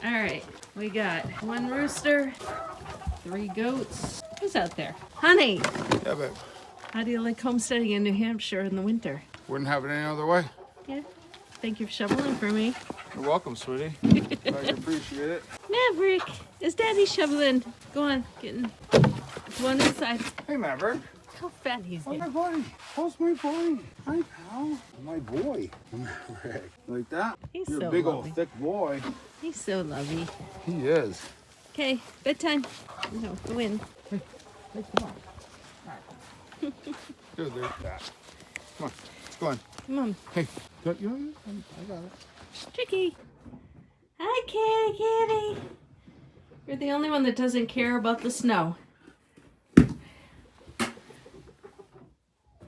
All right, we got 1 rooster, 3 goats. Who's out there? Honey, Yeah, babe. how do you like homesteading in New Hampshire in the winter? Wouldn't have it any other way. Yeah, thank you for shoveling for me. You're welcome, sweetie. I appreciate it. Maverick, is Daddy shoveling? Go on, getting one inside. Hey, Maverick. How fat he's Oh, my getting. buddy. How's my boy? Hi, pal. My boy. Maverick. Like that? He's You're so a big lovely. old thick boy. He's so lovely. He is. Okay, bedtime. No, go in. Hey, come on. All right. Dude, there's that. Come on. Go on. Come on. Hey. I got it. Tricky. Hi, kitty. You're the only one that doesn't care about the snow.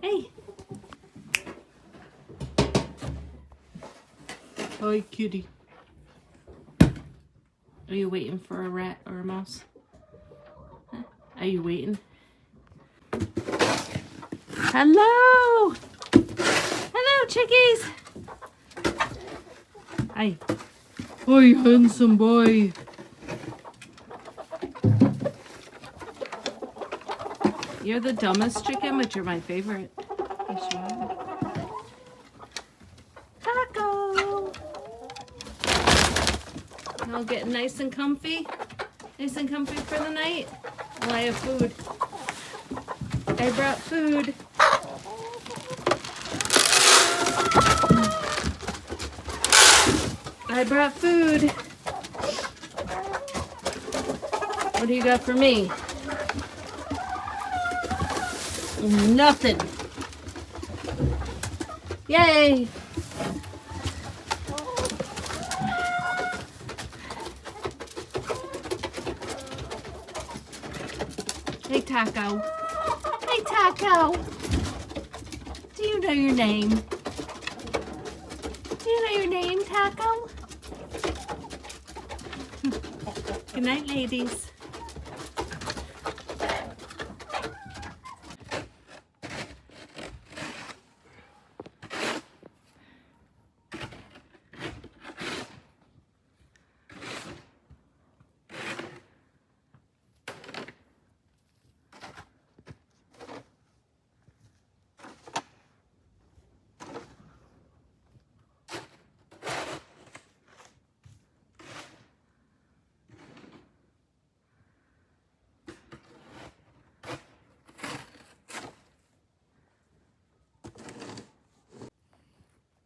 Hey. Hi, kitty. Are you waiting for a rat or a mouse? Huh? Are you waiting? Hello! Hello, chickies! Hi. Hi, handsome boy. You're the dumbest chicken, but you're my favorite. Yes, you are. Taco! I'll get nice and comfy. Nice and comfy for the night. Well, I have food. I brought food. I brought food. What do you got for me? Nothing. Yay! Hey, Taco. Hey, Taco. Do you know your name? Do you know your name, Taco? Good night, ladies.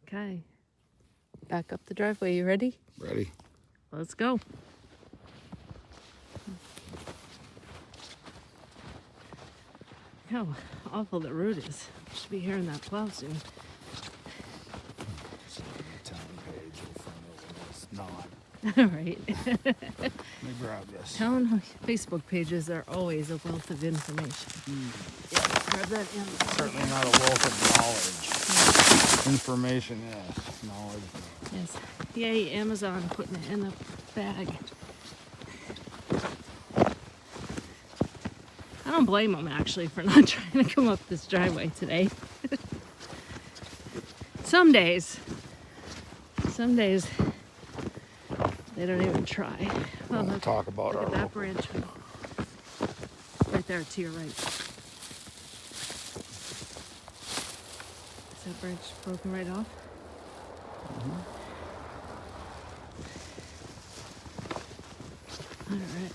Okay. Back up the driveway. You ready? Ready. Let's go. How awful the road is. Should be hearing that plow soon. Town page in front of us. Not. All right. Let me grab this. Town Facebook pages are always a wealth of information. Yeah, grab that in. Certainly not a wealth of knowledge. Information, yes. Knowledge. Yes. Yay, Amazon putting it in a bag. I don't blame them actually for not trying to come up this driveway today. Some days they don't even try. I want to talk about Look our at that local. branch right there to your right. Is that branch broken right off? All right.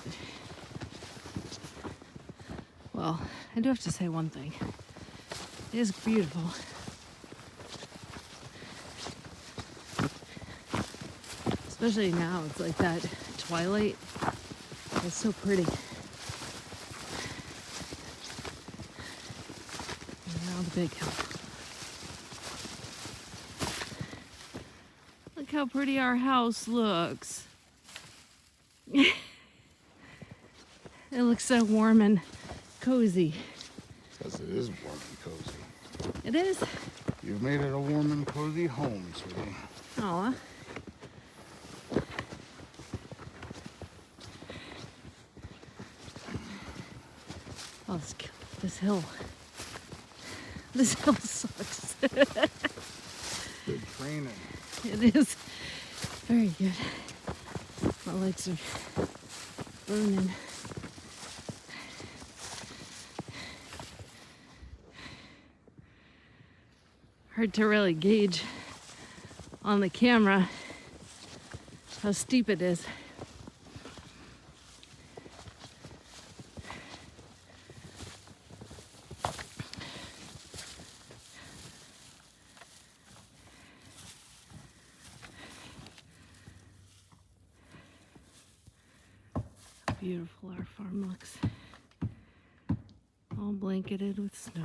Well, I do have to say one thing. It is beautiful. Especially now, it's like that twilight. It's so pretty. And now the big hill. Look how pretty our house looks. It looks so warm and cozy. Because it is warm and cozy. It is. You've made it a warm and cozy home, sweetie. Aw. Oh, this hill. This hill sucks. Good training. It is very good. My legs are burning. Hard to really gauge on the camera how steep it is. Beautiful our farm looks. All blanketed with snow.